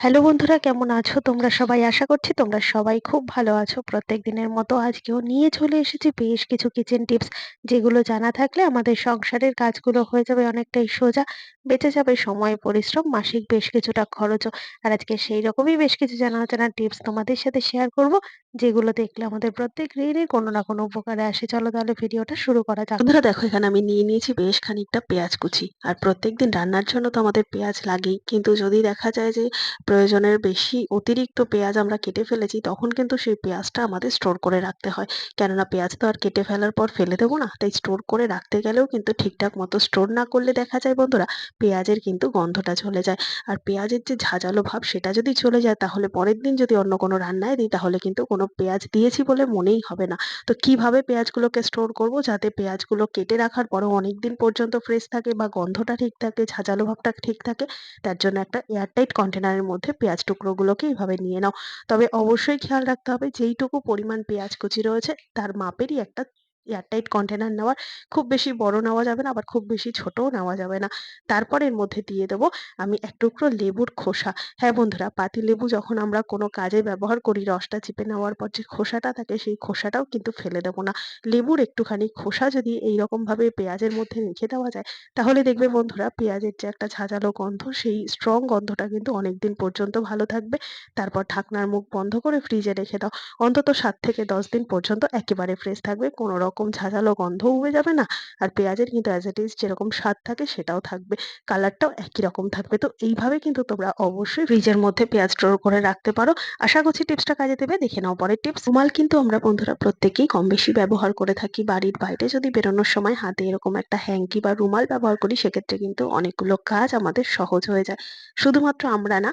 Hello বন্ধুরা, কেমন আছো তোমরা সবাই? আশা করছি তোমরা সবাই খুব ভালো আছো। প্রত্যেক দিনের মতো আজকেও নিয়ে চলে এসেছি বেশ কিছু কিচেন টিপস, যেগুলো জানা থাকলে আমাদের সংসারের কাজগুলো হয়ে যাবে অনেকটাই সোজা, বেঁচে যাবে সময়, পরিশ্রম, মাসিক বেশ কিছুটা খরচও। আর আজকে সেই রকমই বেশ কিছু জানা অজানা টিপস তোমাদের সাথে শেয়ার করব, যেগুলো দেখলে আমাদের প্রত্যেক গৃহিণীর কোনো না কোনো উপকারে আসে। চলো তাহলে ভিডিওটা শুরু করা যাক। বন্ধুরা দেখো, এখানে আমি নিয়ে নিয়েছি বেশ খানিকটা পেঁয়াজ কুচি। আর প্রত্যেকদিন রান্নার জন্য তো আমাদের পেঁয়াজ লাগেই, কিন্তু যদি দেখা যায় যে প্রয়োজনের বেশি অতিরিক্ত পেঁয়াজ আমরা কেটে ফেলেছি, তখন কিন্তু সেই পেঁয়াজটা আমাদের স্টোর করে রাখতে হয়। কেননা পেঁয়াজ তো আর কেটে ফেলার পর ফেলে দেবো না, তাই স্টোর করে রাখতে গেলেও কিন্তু ঠিকঠাক মতো স্টোর না করলে দেখা যায় বন্ধুরা, পেঁয়াজের কিন্তু গন্ধটা চলে যায়। আর পেঁয়াজের যে ঝাঁঝালো ভাব সেটা যদি চলে যায়, তাহলে পরের দিন যদি অন্য কোনো রান্নায় দিই, তাহলে কিন্তু কোনো পেঁয়াজ দিয়েছি বলে মনেই হবে না। তো কিভাবে পেঁয়াজগুলোকে স্টোর করব যাতে পেঁয়াজগুলো কেটে রাখার পরেও অনেকদিন পর্যন্ত ফ্রেশ থাকে বা গন্ধটা ঠিক থাকে, ঝাঁঝালো ভাবটা ঠিক থাকে, তার জন্য একটা এয়ারটাইট কন্টেনারের মধ্যে পেঁয়াজ টুকরোগুলোকে এইভাবে নিয়ে নাও। তবে অবশ্যই খেয়াল রাখতে হবে যেইটুকু পরিমাণ পেঁয়াজ কুচি রয়েছে তার মাপেরই একটা এয়ারটাইট কন্টেনার নেওয়ার। খুব বেশি বড় নেওয়া যাবে না, আবার খুব বেশি ছোটও নেওয়া যাবে না। তারপর এর মধ্যে দিয়ে দেবো আমি এক টুকরো লেবুর খোসা। হ্যাঁ বন্ধুরা, পাতিলেবু যখন আমরা কোনো কাজে ব্যবহার করি, রসটা চিপে নেওয়ার পর যে খোসাটা থাকে সেই খোসাটাও কিন্তু ফেলে দেবো না। লেবুর একটুখানি খোসা যদি এইরকম ভাবে পেঁয়াজের মধ্যে রেখে দেওয়া যায়, তাহলে দেখবে বন্ধুরা পেঁয়াজের যে একটা ঝাঁঝালো গন্ধ, সেই স্ট্রং গন্ধটা কিন্তু অনেকদিন পর্যন্ত ভালো থাকবে। তারপর ঢাকনার মুখ বন্ধ করে ফ্রিজে রেখে দাও। অন্তত ৭ থেকে ১০ দিন পর্যন্ত একেবারে ফ্রেশ থাকবে। কোনো রকম ঝাঁঝালো গন্ধও উবে যাবে না। আর পেঁয়াজের কিন্তু অ্যাজ ইট ইজ যেরকম স্বাদ থাকে সেটাও থাকবে। কালারটাও একই রকম থাকবে। তো এইভাবে কিন্তু তোমরা অবশ্যই ফ্রিজের মধ্যে পেঁয়াজ স্টোর করে রাখতে পারো। আশা করছি টিপসটা কাজে দেবে। দেখে নাও পরের টিপস। রুমাল কিন্তু আমরা বন্ধুরা প্রত্যেকেই কম বেশি ব্যবহার করে থাকি। বাড়ির বাইরে যদি বেরোনোর সময় হাতে এরকম একটা হ্যাঙ্কি বা রুমাল ব্যবহার করি, সেক্ষেত্রে কিন্তু অনেকগুলো কাজ আমাদের সহজ হয়ে যায়। শুধুমাত্র আমরা না,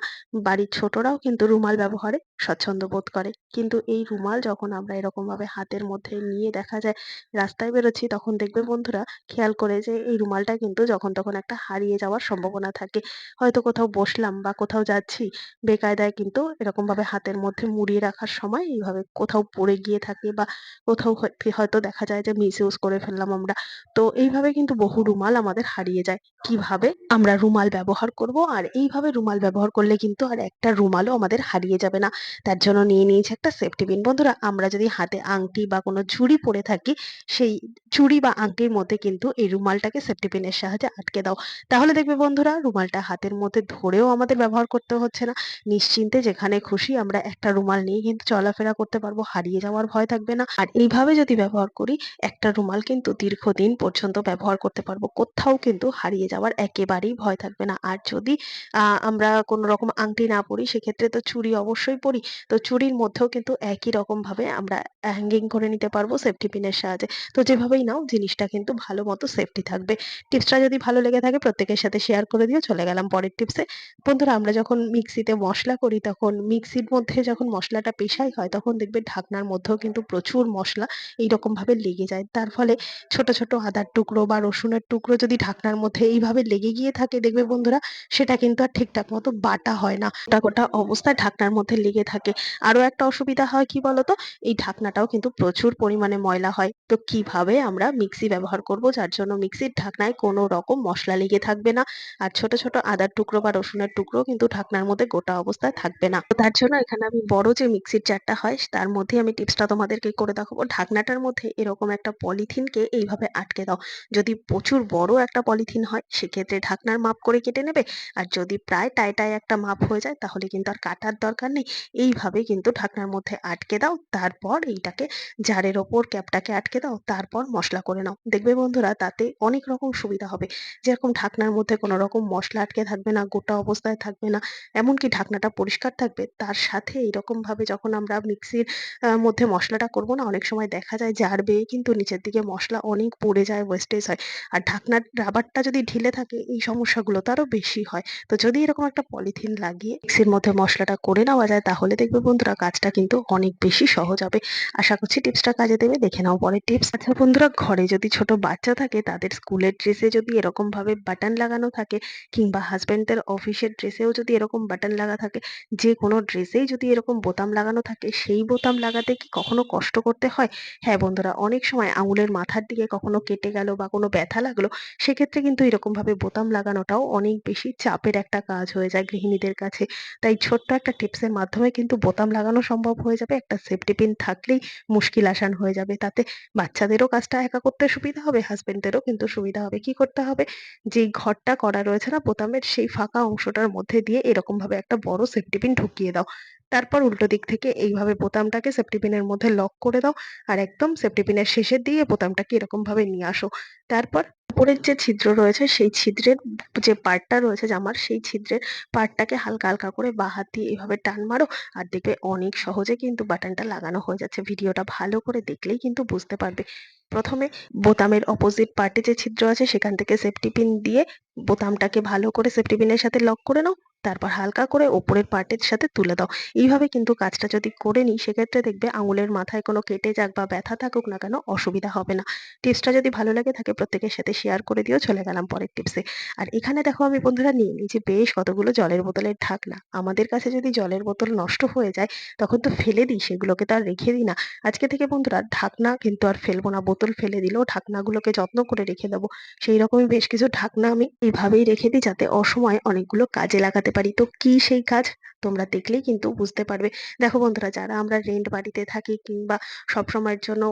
বাড়ির ছোটরাও কিন্তু রুমাল ব্যবহারে স্বচ্ছন্দ বোধ করে। কিন্তু এই রুমাল যখন আমরা এরকম ভাবে হাতের মধ্যে নিয়ে দেখা যায় রাস্তায় বেরোচ্ছি, তখন দেখবে বন্ধুরা খেয়াল করে যে এই রুমালটা কিন্তু যখন তখন একটা হারিয়ে যাওয়ার সম্ভাবনা থাকে। হয়তো কোথাও বসলাম বা কোথাও যাচ্ছি, বেকায়দায় কিন্তু এরকম ভাবে হাতের মধ্যে মুড়িয়ে রাখার সময় এইভাবে কোথাও পড়ে গিয়ে থাকে, বা কোথাও হয়তো দেখা যায় যে মিস ইউজ করে ফেললাম আমরা। তো এইভাবে কিন্তু বহু রুমাল আমাদের হারিয়ে যায়। কিভাবে আমরা রুমাল ব্যবহার করব, আর এইভাবে রুমাল ব্যবহার করলে কিন্তু আর একটা রুমালও আমাদের হারিয়ে যাবে না। তার জন্য নিয়ে নিয়েছি একটা সেফটি পিন। বন্ধুরা, আমরা যদি হাতে আংটি বা কোনো চুড়ি পরে থাকি, সেই চুড়ি বা আংটির মধ্যে কিন্তু এই রুমালটাকে সেফটি পিনের সাহায্যে আটকে দাও। তাহলে দেখবে বন্ধুরা রুমালটা হাতের মধ্যে ধরেও আমাদের ব্যবহার করতে হচ্ছে না। নিশ্চিন্তে যেখানে খুশি আমরা একটা রুমাল নিয়ে কিন্তু চলাফেরা করতে পারবো, হারিয়ে যাওয়ার ভয় থাকবে না। আর এইভাবে যদি ব্যবহার করি, একটা রুমাল কিন্তু দীর্ঘদিন পর্যন্ত ব্যবহার করতে পারবো। কোথাও কিন্তু হারিয়ে যাওয়ার একেবারেই ভয় থাকবে না। আর যদি আমরা কোনো রকম আংটি না পরি, সেক্ষেত্রে তো চুড়ি অবশ্যই পরি। তো চুড়ির মধ্যেও কিন্তু একই রকম ভাবে আমরা হ্যাঙ্গিং করে নিতে পারবো সেফটি পিনের সাহায্যে। তো যেভাবেই নাও জিনিসটা কিন্তু ভালো মতো সেফটি থাকবে। টিপসটা যদি ভালো লেগে থাকে প্রত্যেকের সাথে শেয়ার করে দিও। চলে গেলাম পরের টিপসে। বন্ধুরা, আমরা যখন মিক্সিতে মসলা করি, তখন মিক্সির মধ্যে যখন মসলাটা পেশাই হয়, তখন দেখবে ঢাকনার মধ্যেও কিন্তু প্রচুর মসলা এইরকম ভাবে লেগে যায়। তার ফলে ছোট ছোট আদার টুকরো বা রসুনের টুকরো যদি ঢাকনার মধ্যে এইভাবে লেগে গিয়ে থাকে, দেখবে বন্ধুরা সেটা কিন্তু আর ঠিকঠাক মতো বাটা হয় না, গোটা গোটা অবস্থায় ঢাকনার মধ্যে লেগে থাকে। আরো একটা অসুবিধা হয় কি বলতো, এই ঢাকনাটাও কিন্তু প্রচুর পরিমাণে ময়লা হয়। তো কিভাবে আমরা মিক্সি ব্যবহার করব যার জন্য মিক্সির ঢাকনায় কোনো রকম মসলা লেগে থাকবে না, আর ছোট ছোট আদার টুকরো বা রসুনের টুকরো কিন্তু ঢাকনার মধ্যে গোটা অবস্থায় থাকবে না। তো তার জন্য এখানে আমি বড় যে মিক্সির জারটা হয় তার মধ্যে আমি টিপসটা তোমাদেরকে করে দেখাবো। ঢাকনাটার মধ্যে এরকম একটা পলিথিনকে এইভাবে আটকে দাও। যদি প্রচুর বড় একটা পলিথিন হয়, সেক্ষেত্রে ঢাকনার মাপ করে কেটে নেবে। আর যদি প্রায় টাই একটা মাপ হয়ে যায়, তাহলে কিন্তু আর কাটার দরকার নেই। এইভাবে কিন্তু ঢাকনার মধ্যে আটকে দাও। তারপর এইটাকে জারের ওপর ক্যাপটাকে আটকে দাও। তারপর মসলা করে নাও। দেখবে বন্ধুরা তাতে অনেক রকম সুবিধা হবে। যেরকম ঢাকনার মধ্যে কোনো রকম মসলা আটকে থাকবে না, গোটা অবস্থায় থাকবে না। এমনকি ঢাকনাটা পরিষ্কার থাকবে। তার সাথে এইরকম ভাবে যখন আমরা মিক্সির মধ্যে মসলাটা করব না, অনেক সময় দেখা যায় জার বেয়ে কিন্তু নিচের দিকে মসলা অনেক পড়ে যায়, ওয়েস্টেজ হয়। আর ঢাকনার রাবারটা যদি ঢিলে থাকে, এই সমস্যাগুলো তো আরো বেশি হয়। তো যদি এরকম একটা পলিথিন লাগিয়ে মিক্সির মধ্যে মসলাটা করে নেওয়া যায়, তাহলে দেখবে বন্ধুরা কাজটা কিন্তু অনেক বেশি সহজ হবে। আশা করছি টিপসটা কাজে দেবে। দেখে নাও পরে। পরের টিপস। আচ্ছা বন্ধুরা, ঘরে যদি ছোট বাচ্চা থাকে তাদের স্কুলের ড্রেসে যদি এরকম ভাবে বাটন লাগানো থাকে, কিংবা হাজবেন্ডদের অফিসের ড্রেসেও যদি এরকম বাটন লাগা থাকে, যে কোনো ড্রেসেই যদি এরকম বোতাম লাগানো থাকে, সেই বোতাম লাগাতে কি কখনো কষ্ট করতে হয়? হ্যাঁ বন্ধুরা, অনেক সময় আঙুলের মাথার দিকে কখনো কেটে গেল বা কোনো ব্যথা লাগলো, সেক্ষেত্রে কিন্তু এরকম ভাবে বোতাম লাগানোটাও অনেক বেশি চাপের একটা কাজ হয়ে যায় গৃহিণীদের কাছে। তাই ছোট্ট একটা টিপসের মাধ্যমে কিন্তু বোতাম লাগানো সম্ভব হয়ে যাবে। একটা সেফটি পিন থাকলেই মুশকিল আসান হয়ে যাবে। তাতে বাচ্চাদেরও কাজটা একা করতে সুবিধা হবে, হাসবেন্ডেরও কিন্তু সুবিধা হবে। কি করতে হবে? যেই ঘরটা করা রয়েছে না বোতামের, সেই ফাঁকা অংশটার মধ্যে দিয়ে এরকম ভাবে একটা বড় সেফটি পিন ঢুকিয়ে দাও। তারপর উল্টো দিক থেকে এইভাবে বোতামটাকে সেফটি পিনের মধ্যে লক করে দাও। আর একদম সেফটি পিনের শেষের দিকে বোতামটাকে এরকম ভাবে নিয়ে আসো। তারপর উপরের যে ছিদ্র রয়েছে, সেই ছিদ্রের যে পার্টটা রয়েছে জামার, সেই ছিদ্রের পার্টটাকে হালকা হালকা করে বাঁ হাত দিয়ে এভাবে টান মারো। আর দেখবে অনেক সহজে কিন্তু বাটনটা লাগানো হয়ে যাচ্ছে। ভিডিওটা ভালো করে দেখলেই কিন্তু বুঝতে পারবে। প্রথমে বোতামের অপোজিট পার্টে যে ছিদ্র আছে সেখান থেকে সেফটি পিন দিয়ে বোতামটাকে ভালো করে সেফটি পিনের সাথে লক করে নাও। তারপর হালকা করে ওপরের পার্টের সাথে তুলে দাও। এইভাবে কিন্তু কাজটা যদি করে নিই, সেক্ষেত্রে দেখবে আঙুলের মাথায় কোনো কেটে যাক বা ব্যথা থাকুক না কেন, অসুবিধা হবে না। টিপসটা যদি ভালো লেগে থাকে প্রত্যেকের সাথে শেয়ার করে দিও। চলে গেলাম পরের টিপসে। আর এখানে দেখো আমি বন্ধুরা নিয়ে নিয়েছি বেশ কতগুলো জলের বোতলের ঢাকনা। আমাদের কাছে যদি জলের বোতল নষ্ট হয়ে যায়, তখন তো ফেলে দিই, সেগুলোকে তো আর রেখে দিই না। আজকে থেকে বন্ধুরা ঢাকনা কিন্তু আর ফেলবো না। বোতল ফেলে দিলেও ঢাকনাগুলোকে যত্ন করে রেখে দেবো। সেই রকমই বেশ কিছু ঢাকনা আমি এইভাবেই রেখে দিই, যাতে অসময়ে অনেকগুলো কাজে লাগাতে পারি। তো কি সেই কাজ, তোমরা দেখলেই কিন্তু বুঝতে পারবে। দেখো বন্ধুরা, যারা আমরা রেন্ট বাড়িতে থাকি কিংবা সবসময়ের জন্য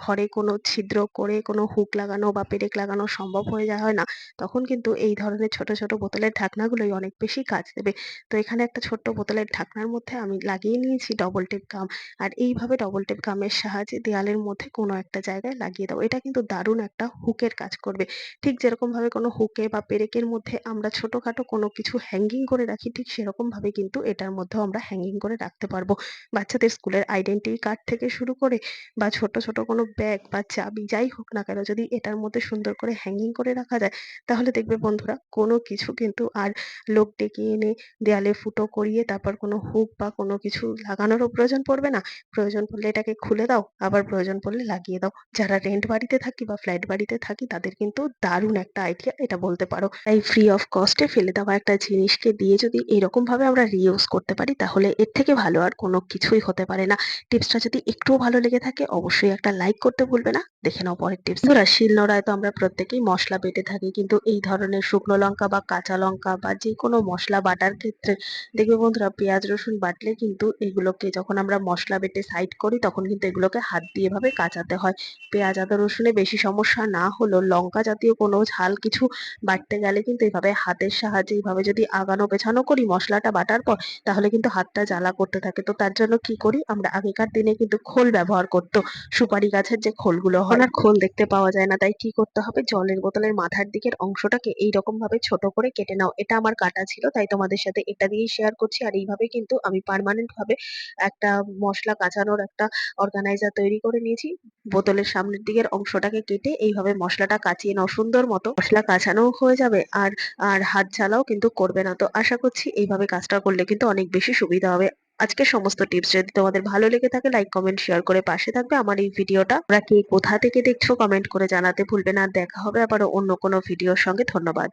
ঘরে কোনো ছিদ্র করে কোনো হুক লাগানো বা পেরেক লাগানো সম্ভব হয়ে যায় হয় না, তখন কিন্তু এই ধরনের ছোট ছোট বোতলের ঢাকনাগুলোই অনেক বেশি কাজ দেবে। তো এখানে একটা ছোট্ট বোতলের ঢাকনার মধ্যে আমি লাগিয়ে নিয়েছি ডবল টেপ গাম। আর এইভাবে ডবল টেপ গামের সাহায্যে দেয়ালের মধ্যে কোনো একটা জায়গায় লাগিয়ে দাও। এটা কিন্তু দারুণ একটা হুকের কাজ করবে। ঠিক যেরকম ভাবে কোনো হুকে বা পেরেকের মধ্যে আমরা ছোটখাটো কোনো কিছু হ্যাঙ্গিং করে রাখি, ঠিক সেরকম ভাবে কিন্তু এটার মধ্যেও আমরা হ্যাঙ্গিং করে রাখতে পারবো। বাচ্চাদের স্কুলের আইডেন্টিটি কার্ড থেকে শুরু করে বা ছোট ছোট কোনো ব্যাগ বা চাবি যাই হোক না কেন, যদি এটার মধ্যে সুন্দর করে হ্যাঙ্গিং করে রাখা যায়, তাহলে দেখবে বন্ধুরা কোনো কিছু কিন্তু আর লোক ডেকে এনে দেয়ালে ফুটো করিয়ে তারপর কোনো হুক বা কোনো কিছু লাগানোরও প্রয়োজন পড়বে না। প্রয়োজন পড়লে এটাকে খুলে দাও, আবার প্রয়োজন পড়লে লাগিয়ে দাও। যারা রেন্ট বাড়িতে থাকি বা ফ্ল্যাট বাড়িতে থাকি, তাদের কিন্তু দারুণ একটা আইডিয়া এটা বলতে পারো। তাই ফ্রি অফ কস্টে ফেলে দেওয়া একটা জিনিসকে দিয়ে যদি এরকম ভাবে আমরা রিইউজ করতে পারি, তাহলে এর থেকে ভালো আর কোনো কিছুই হতে পারে না। টিপসটা যদি একটুও ভালো লেগে থাকে, অবশ্যই একটা লাইক করতে ভুলবে না। দেখে নাও পরের টিপস। ধরা শিলনোড়ায় তো আমরা প্রত্যেকেই মশলা বেটে থাকি, কিন্তু এই ধরনের শুকনো লঙ্কা বা কাঁচা লঙ্কা বা যে কোনো মশলা বাটার ক্ষেত্রে দেখবে বন্ধুরা, পেঁয়াজ রসুন বাটলে কিন্তু এগুলোকে যখন আমরা মশলা বেটে সাইড করি, তখন কিন্তু এগুলোকে হাত দিয়ে এভাবে কাচাতে হয়। পেঁয়াজ আদা রসুনে বেশি সমস্যা না হলেও লঙ্কা জাতীয় কোনো ঝাল কিছু বাটতে গেলে কিন্তু এইভাবে হাতের সাহায্যে এইভাবে যদি আগানো পেছানো করি মশলাটা বাটার পর, তাহলে কিন্তু হাতটা জ্বালা করতে থাকে। তো তার জন্য কি করি আমরা, আগেকার দিনে কিন্তু খোল ব্যবহার করতো। সুপারি গাছের যে খোলগুলো হয়, আর খোল দেখতে পাওয়া যায় না। তাই কি করতে হবে, জলের বোতলের মাথার দিকের অংশটাকে এইরকম ভাবে ছোট করে কেটে নাও। এটা আমার কাটা ছিল, তাই তোমাদের সাথে এটা দিয়েই শেয়ার করছি। আর এইভাবে কিন্তু আমি পার্মানেন্ট ভাবে একটা মশলা কাঁচানোর একটা অর্গানাইজার তৈরি করে নিয়েছি। বোতলের সামনের দিকের অংশটাকে কেটে এইভাবে মশলাটা কাচিয়ে নাও, সুন্দর মতো মশলা কাঁচানোও হয়ে যাবে। আর আর হাত জ্বালাও কিন্তু করবে না। তো আশা করছি এইভাবে কাজটা করলে কিন্তু অনেক বেশি সুবিধা হবে। আজকের সমস্ত টিপস যদি তোমাদের ভালো লেগে থাকে, লাইক কমেন্ট শেয়ার করে পাশে থাকবে আমার এই ভিডিওটা। তোমরা কে কোথা থেকে দেখছো কমেন্ট করে জানাতে ভুলবে না। দেখা হবে আবার অন্য কোনো ভিডিওর সঙ্গে। ধন্যবাদ।